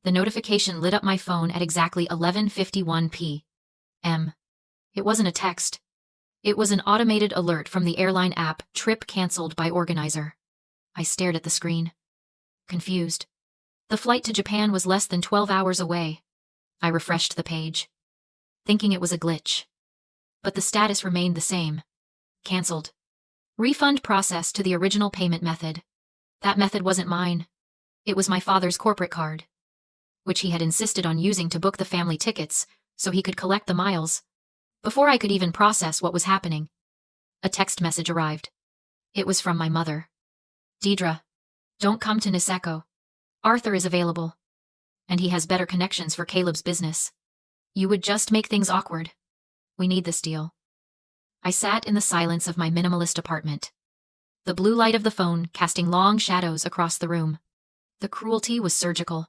The notification lit up my phone at exactly 11:51 p.m. It wasn't a text. It was an automated alert from the airline app, trip canceled by organizer. I stared at the screen, confused. The flight to Japan was less than 12 hours away. I refreshed the page, thinking it was a glitch. But the status remained the same. Cancelled. Refund processed to the original payment method. That method wasn't mine. It was my father's corporate card, which he had insisted on using to book the family tickets so he could collect the miles. Before I could even process what was happening, a text message arrived. It was from my mother. Deidre, don't come to Niseko. Arthur is available, and he has better connections for Caleb's business. You would just make things awkward. We need this deal. I sat in the silence of my minimalist apartment, the blue light of the phone casting long shadows across the room. The cruelty was surgical.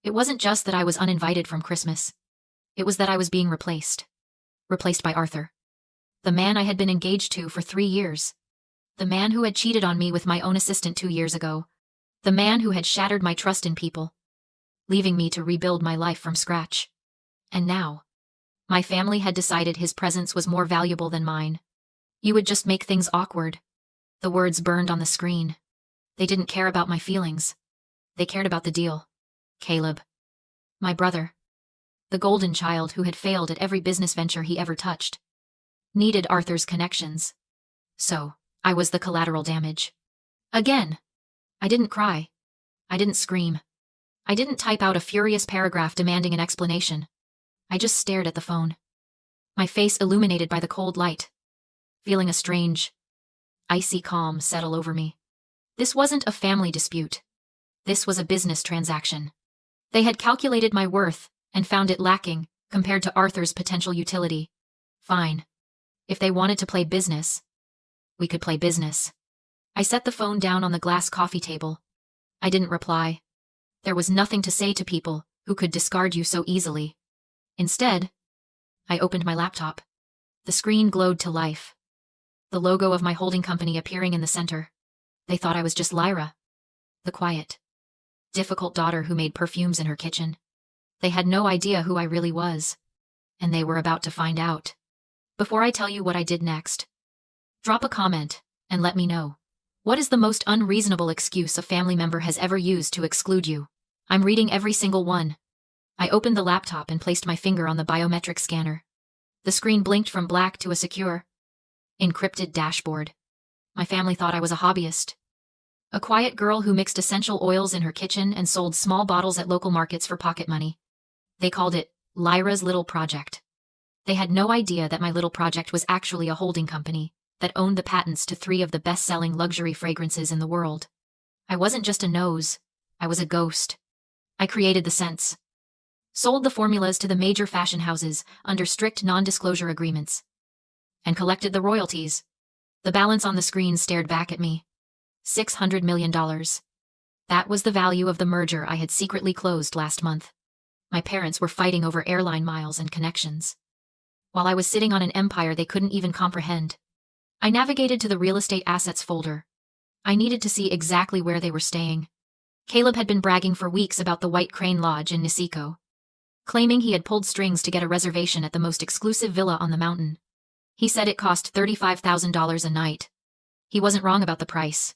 It wasn't just that I was uninvited from Christmas. It was that I was being replaced. Replaced by Arthur. The man I had been engaged to for 3 years. The man who had cheated on me with my own assistant 2 years ago. The man who had shattered my trust in people, leaving me to rebuild my life from scratch. And now, my family had decided his presence was more valuable than mine. You would just make things awkward. The words burned on the screen. They didn't care about my feelings. They cared about the deal. Caleb. My brother. The golden child who had failed at every business venture he ever touched. Needed Arthur's connections. So, I was the collateral damage. Again. I didn't cry. I didn't scream. I didn't type out a furious paragraph demanding an explanation. I just stared at the phone, my face illuminated by the cold light, feeling a strange, icy calm settle over me. This wasn't a family dispute. This was a business transaction. They had calculated my worth and found it lacking compared to Arthur's potential utility. Fine. If they wanted to play business, we could play business. I set the phone down on the glass coffee table. I didn't reply. There was nothing to say to people who could discard you so easily. Instead, I opened my laptop. The screen glowed to life. The logo of my holding company appearing in the center. They thought I was just Lyra, the quiet, difficult daughter who made perfumes in her kitchen. They had no idea who I really was, and they were about to find out. Before I tell you what I did next, drop a comment and let me know. What is the most unreasonable excuse a family member has ever used to exclude you? I'm reading every single one. I opened the laptop and placed my finger on the biometric scanner. The screen blinked from black to a secure, encrypted dashboard. My family thought I was a hobbyist. A quiet girl who mixed essential oils in her kitchen and sold small bottles at local markets for pocket money. They called it Lyra's Little Project. They had no idea that my little project was actually a holding company that owned the patents to 3 of the best-selling luxury fragrances in the world. I wasn't just a nose. I was a ghost. I created the scents. Sold the formulas to the major fashion houses under strict non-disclosure agreements. And collected the royalties. The balance on the screen stared back at me. $600 million. That was the value of the merger I had secretly closed last month. My parents were fighting over airline miles and connections, while I was sitting on an empire they couldn't even comprehend. I navigated to the real estate assets folder. I needed to see exactly where they were staying. Caleb had been bragging for weeks about the White Crane Lodge in Niseko, claiming he had pulled strings to get a reservation at the most exclusive villa on the mountain. He said it cost $35,000 a night. He wasn't wrong about the price,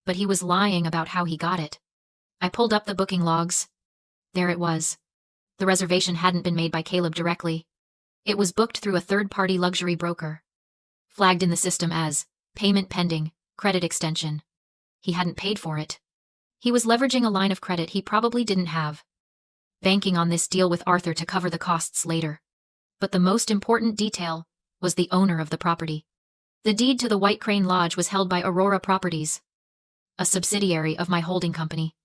but he was lying about how he got it. I pulled up the booking logs. There it was. The reservation hadn't been made by Caleb directly. It was booked through a third-party luxury broker, flagged in the system as payment pending, credit extension. He hadn't paid for it. He was leveraging a line of credit he probably didn't have, banking on this deal with Arthur to cover the costs later. But the most important detail was the owner of the property. The deed to the White Crane Lodge was held by Aurora Properties, a subsidiary of my holding company.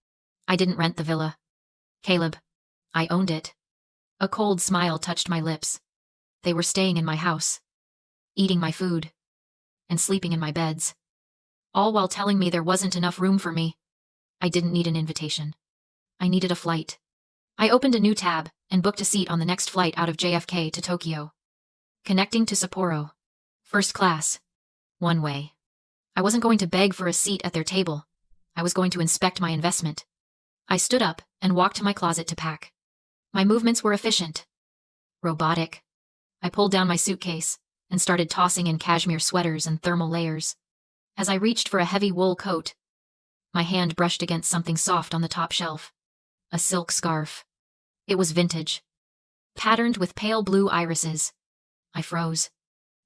I didn't rent the villa. Caleb. I owned it. A cold smile touched my lips. They were staying in my house, eating my food, and sleeping in my beds, all while telling me there wasn't enough room for me. I didn't need an invitation. I needed a flight. I opened a new tab and booked a seat on the next flight out of JFK to Tokyo, connecting to Sapporo. First class. One way. I wasn't going to beg for a seat at their table. I was going to inspect my investment. I stood up and walked to my closet to pack. My movements were efficient. Robotic. I pulled down my suitcase and started tossing in cashmere sweaters and thermal layers. As I reached for a heavy wool coat, my hand brushed against something soft on the top shelf. A silk scarf. It was vintage. Patterned with pale blue irises. I froze.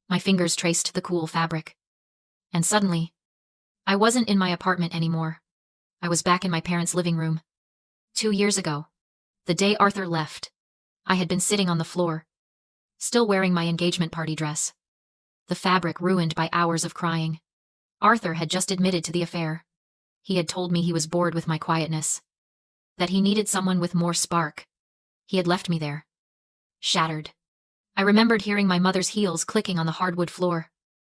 My fingers traced the cool fabric. And suddenly, I wasn't in my apartment anymore. I was back in my parents' living room. 2 years ago, the day Arthur left, I had been sitting on the floor, still wearing my engagement party dress. The fabric ruined by hours of crying. Arthur had just admitted to the affair. He had told me he was bored with my quietness. That he needed someone with more spark. He had left me there. Shattered. I remembered hearing my mother's heels clicking on the hardwood floor.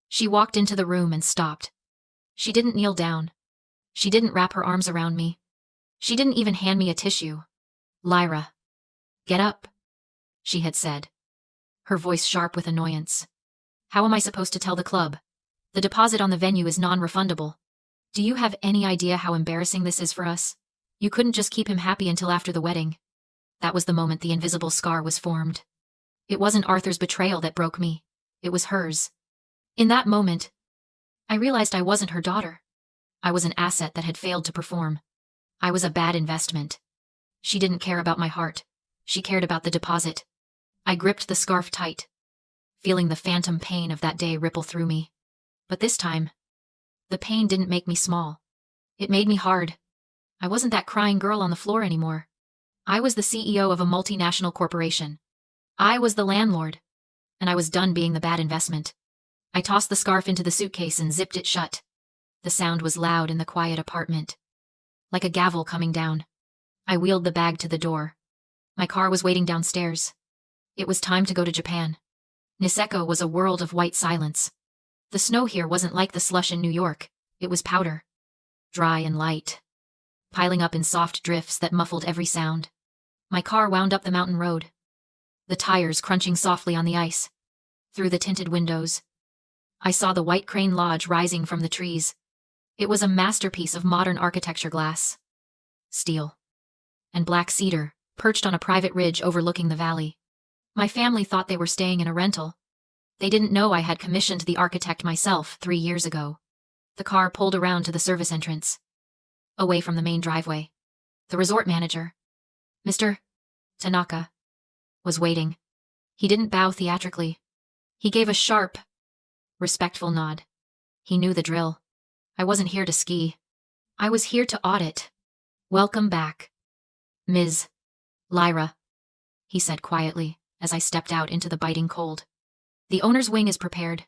She walked into the room and stopped. She didn't kneel down. She didn't wrap her arms around me. She didn't even hand me a tissue. Lyra. Get up, she had said. Her voice sharp with annoyance. How am I supposed to tell the club? The deposit on the venue is non-refundable. Do you have any idea how embarrassing this is for us? You couldn't just keep him happy until after the wedding. That was the moment the invisible scar was formed. It wasn't Arthur's betrayal that broke me. It was hers. In that moment, I realized I wasn't her daughter. I was an asset that had failed to perform. I was a bad investment. She didn't care about my heart. She cared about the deposit. I gripped the scarf tight, feeling the phantom pain of that day ripple through me. But this time, the pain didn't make me small. It made me hard. I wasn't that crying girl on the floor anymore. I was the CEO of a multinational corporation. I was the landlord, and I was done being the bad investment. I tossed the scarf into the suitcase and zipped it shut. The sound was loud in the quiet apartment, like a gavel coming down. I wheeled the bag to the door. My car was waiting downstairs. It was time to go to Japan. Niseko was a world of white silence. The snow here wasn't like the slush in New York. It was powder. Dry and light, piling up in soft drifts that muffled every sound. My car wound up the mountain road, the tires crunching softly on the ice. Through the tinted windows, I saw the White Crane Lodge rising from the trees. It was a masterpiece of modern architecture glass, steel, and black cedar, perched on a private ridge overlooking the valley. My family thought they were staying in a rental. They didn't know I had commissioned the architect myself 3 years ago. The car pulled around to the service entrance, away from the main driveway. The resort manager, Mr. Tanaka, was waiting. He didn't bow theatrically. He gave a sharp, respectful nod. He knew the drill. I wasn't here to ski. I was here to audit. Welcome back, Ms. Lyra, he said quietly as I stepped out into the biting cold. The owner's wing is prepared.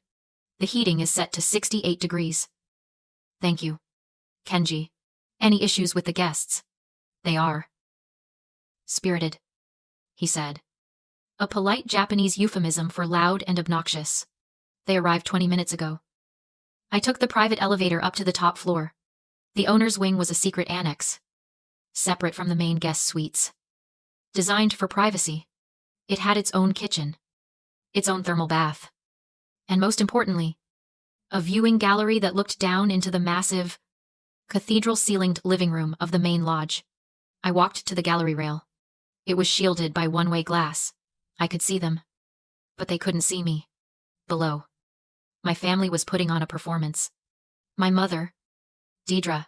The heating is set to 68 degrees. Thank you, Kenji. Any issues with the guests? They are spirited, he said. A polite Japanese euphemism for loud and obnoxious. They arrived 20 minutes ago. I took the private elevator up to the top floor. The owner's wing was a secret annex, separate from the main guest suites. Designed for privacy, it had its own kitchen, its own thermal bath, and most importantly, a viewing gallery that looked down into the massive, cathedral-ceilinged living room of the main lodge. I walked to the gallery rail. It was shielded by one-way glass. I could see them, but they couldn't see me. Below, my family was putting on a performance. My mother, Deidre,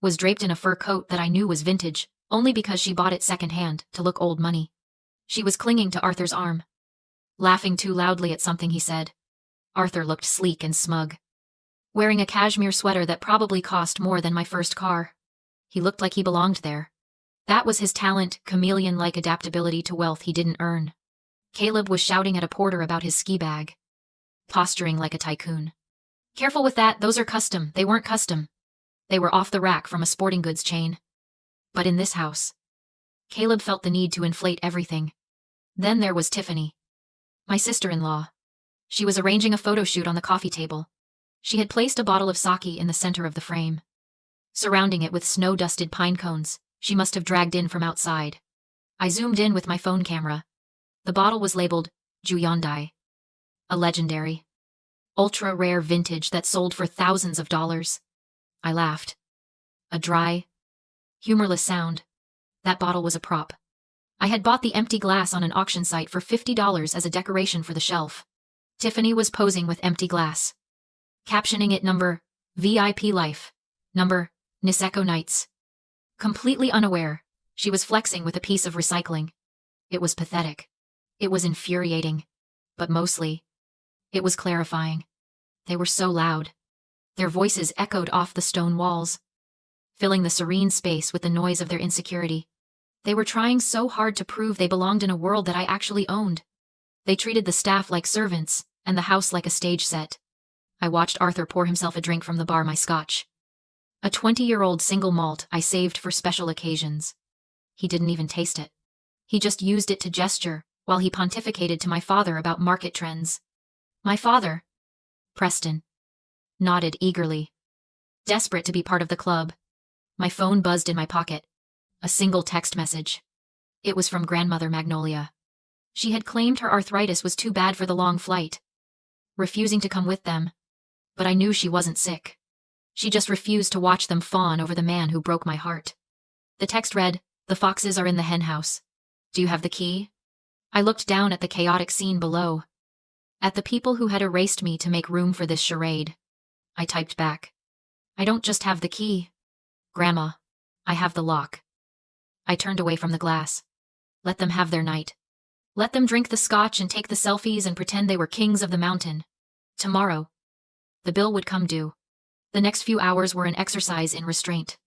was draped in a fur coat that I knew was vintage, only because she bought it secondhand to look old money. She was clinging to Arthur's arm, laughing too loudly at something he said. Arthur looked sleek and smug, wearing a cashmere sweater that probably cost more than my first car. He looked like he belonged there. That was his talent, chameleon-like adaptability to wealth he didn't earn. Caleb was shouting at a porter about his ski bag, posturing like a tycoon. Careful with that, those are custom. They weren't custom. They were off the rack from a sporting goods chain. But in this house, Caleb felt the need to inflate everything. Then there was Tiffany, my sister-in-law. She was arranging a photo shoot on the coffee table. She had placed a bottle of sake in the center of the frame, surrounding it with snow-dusted pine cones she must have dragged in from outside. I zoomed in with my phone camera. The bottle was labeled Juyondai, a legendary, ultra-rare vintage that sold for thousands of dollars. I laughed. A dry, humorless sound, That bottle was a prop. I had bought the empty glass on an auction site for $50 as a decoration for the shelf. Tiffany was posing with empty glass, captioning it number VIP Life, number Niseko Nights. Completely unaware, she was flexing with a piece of recycling. It was pathetic. It was infuriating. But mostly, it was clarifying. They were so loud. Their voices echoed off the stone walls, filling the serene space with the noise of their insecurity. They were trying so hard to prove they belonged in a world that I actually owned. They treated the staff like servants, and the house like a stage set. I watched Arthur pour himself a drink from the bar, my scotch. A 20-year-old single malt I saved for special occasions. He didn't even taste it. He just used it to gesture, while he pontificated to my father about market trends. My father, Preston, nodded eagerly, desperate to be part of the club. My phone buzzed in my pocket. A single text message. It was from Grandmother Magnolia. She had claimed her arthritis was too bad for the long flight, refusing to come with them. But I knew she wasn't sick. She just refused to watch them fawn over the man who broke my heart. The text read, "The foxes are in the hen house. Do you have the key?" I looked down at the chaotic scene below, at the people who had erased me to make room for this charade. I typed back, "I don't just have the key, Grandma. I have the lock." I turned away from the glass. Let them have their night. Let them drink the scotch and take the selfies and pretend they were kings of the mountain. Tomorrow, the bill would come due. The next few hours were an exercise in restraint.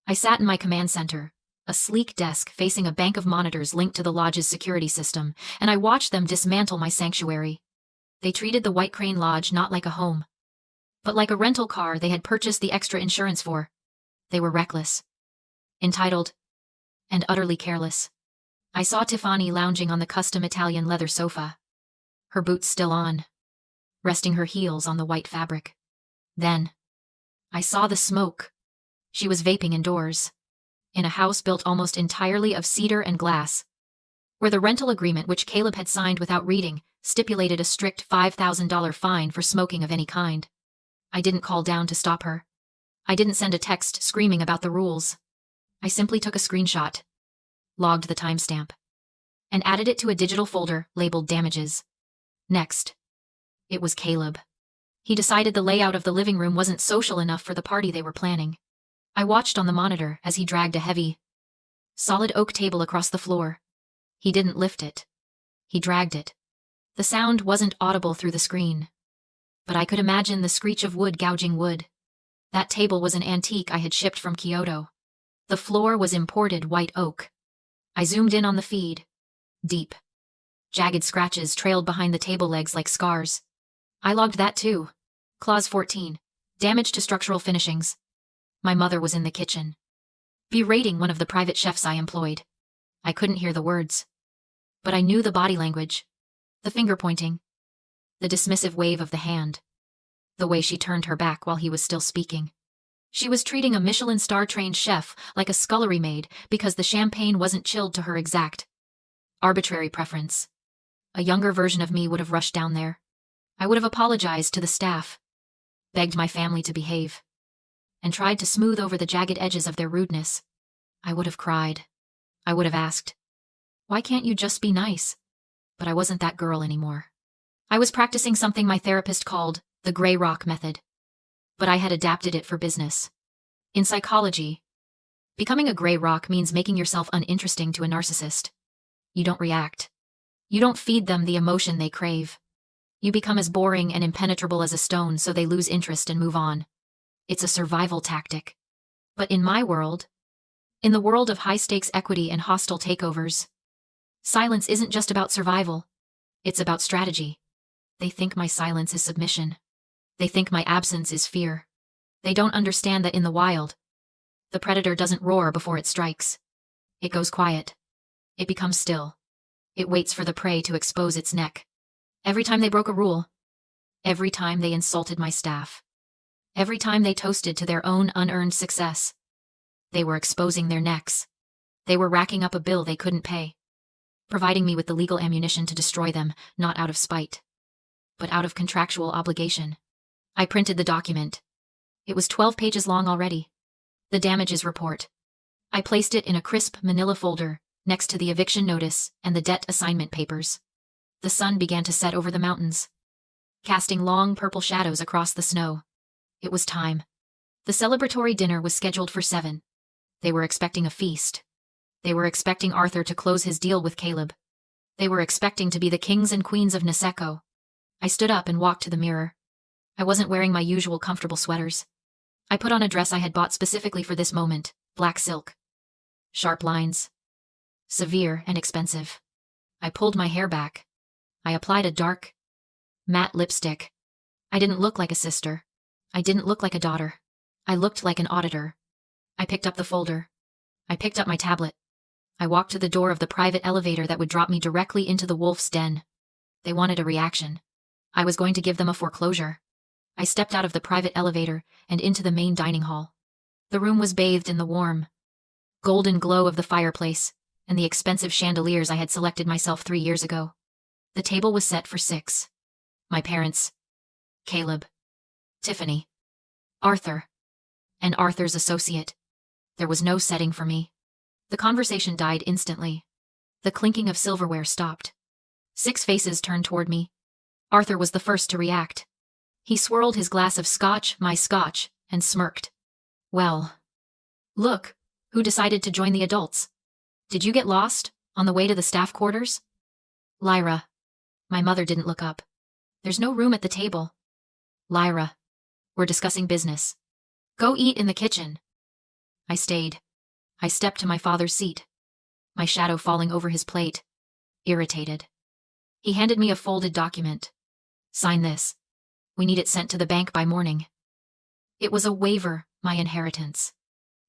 I sat in my command center, a sleek desk facing a bank of monitors linked to the lodge's security system, and I watched them dismantle my sanctuary. They treated the White Crane Lodge not like a home, but like a rental car they had purchased the extra insurance for. They were reckless, entitled, and utterly careless. I saw Tiffany lounging on the custom Italian leather sofa, her boots still on, resting her heels on the white fabric. Then, I saw the smoke. She was vaping indoors, in a house built almost entirely of cedar and glass, where the rental agreement which Caleb had signed without reading stipulated a strict $5,000 fine for smoking of any kind. I didn't call down to stop her. I didn't send a text screaming about the rules. I simply took a screenshot, logged the timestamp, and added it to a digital folder labeled Damages. Next, it was Caleb. He decided the layout of the living room wasn't social enough for the party they were planning. I watched on the monitor as he dragged a heavy, solid oak table across the floor. He didn't lift it. He dragged it. The sound wasn't audible through the screen, but I could imagine the screech of wood gouging wood. That table was an antique I had shipped from Kyoto. The floor was imported white oak. I zoomed in on the feed. Deep, jagged scratches trailed behind the table legs like scars. I logged that too. Clause 14. Damage to structural finishings. My mother was in the kitchen, berating one of the private chefs I employed. I couldn't hear the words, but I knew the body language, the finger pointing, the dismissive wave of the hand, the way she turned her back while he was still speaking. She was treating a Michelin star-trained chef like a scullery maid because the champagne wasn't chilled to her exact, arbitrary preference. A younger version of me would have rushed down there. I would have apologized to the staff, begged my family to behave, and tried to smooth over the jagged edges of their rudeness. I would have cried. I would have asked, "Why can't you just be nice?" But I wasn't that girl anymore. I was practicing something my therapist called the gray rock method, but I had adapted it for business. In psychology, becoming a gray rock means making yourself uninteresting to a narcissist. You don't react. You don't feed them the emotion they crave. You become as boring and impenetrable as a stone so they lose interest and move on. It's a survival tactic. But in my world, in the world of high-stakes equity and hostile takeovers, silence isn't just about survival. It's about strategy. They think my silence is submission. They think my absence is fear. They don't understand that in the wild, the predator doesn't roar before it strikes. It goes quiet. It becomes still. It waits for the prey to expose its neck. Every time they broke a rule, every time they insulted my staff, every time they toasted to their own unearned success, they were exposing their necks. They were racking up a bill they couldn't pay, providing me with the legal ammunition to destroy them, not out of spite, but out of contractual obligation. I printed the document. It was 12 pages long already. The damages report. I placed it in a crisp manila folder, next to the eviction notice and the debt assignment papers. The sun began to set over the mountains, casting long purple shadows across the snow. It was time. The celebratory dinner was scheduled for 7. They were expecting a feast. They were expecting Arthur to close his deal with Caleb. They were expecting to be the kings and queens of Niseko. I stood up and walked to the mirror. I wasn't wearing my usual comfortable sweaters. I put on a dress I had bought specifically for this moment, black silk. Sharp lines. Severe and expensive. I pulled my hair back. I applied a dark, matte lipstick. I didn't look like a sister. I didn't look like a daughter. I looked like an auditor. I picked up the folder. I picked up my tablet. I walked to the door of the private elevator that would drop me directly into the wolf's den. They wanted a reaction. I was going to give them a foreclosure. I stepped out of the private elevator and into the main dining hall. The room was bathed in the warm, golden glow of the fireplace and the expensive chandeliers I had selected myself 3 years ago. The table was set for 6. My parents, Caleb, Tiffany, Arthur, and Arthur's associate. There was no setting for me. The conversation died instantly. The clinking of silverware stopped. 6 faces turned toward me. Arthur was the first to react. He swirled his glass of scotch, my scotch, and smirked. Well, look, who decided to join the adults? Did you get lost on the way to the staff quarters? Lyra. My mother didn't look up. There's no room at the table. Lyra. We're discussing business. Go eat in the kitchen. I stayed. I stepped to my father's seat, my shadow falling over his plate, irritated. He handed me a folded document. Sign this. We need it sent to the bank by morning. It was a waiver, my inheritance.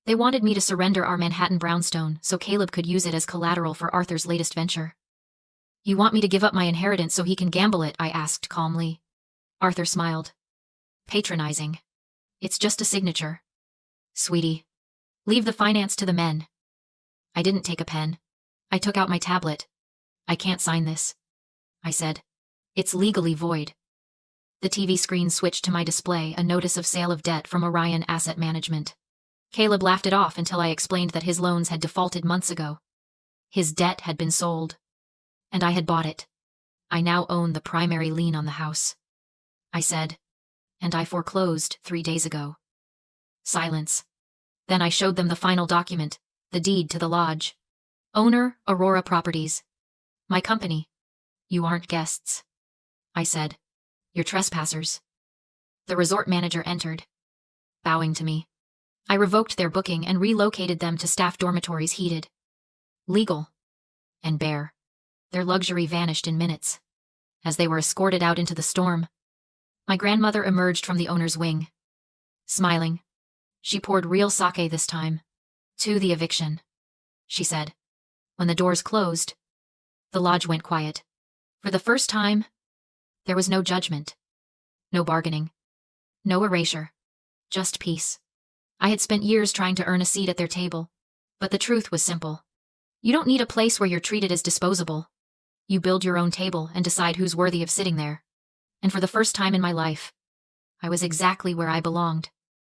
They wanted me to surrender our Manhattan brownstone so Caleb could use it as collateral for Arthur's latest venture. You want me to give up my inheritance so he can gamble it? I asked calmly. Arthur smiled. Patronizing. It's just a signature. Sweetie. Leave the finance to the men. I didn't take a pen. I took out my tablet. I can't sign this, I said. It's legally void. The TV screen switched to my display, a notice of sale of debt from Orion Asset Management. Caleb laughed it off until I explained that his loans had defaulted months ago. His debt had been sold. And I had bought it. I now own the primary lien on the house, I said. And I foreclosed 3 days ago. Silence. Then I showed them the final document, the deed to the lodge. Owner, Aurora Properties. My company. You aren't guests, I said. You're trespassers. The resort manager entered, bowing to me. I revoked their booking and relocated them to staff dormitories heated, legal, and bare. Their luxury vanished in minutes. As they were escorted out into the storm, my grandmother emerged from the owner's wing, smiling. She poured real sake this time. To the eviction, she said. When the doors closed, the lodge went quiet. For the first time, there was no judgment, no bargaining, no erasure, just peace. I had spent years trying to earn a seat at their table, but the truth was simple. You don't need a place where you're treated as disposable. You build your own table and decide who's worthy of sitting there. And for the first time in my life, I was exactly where I belonged.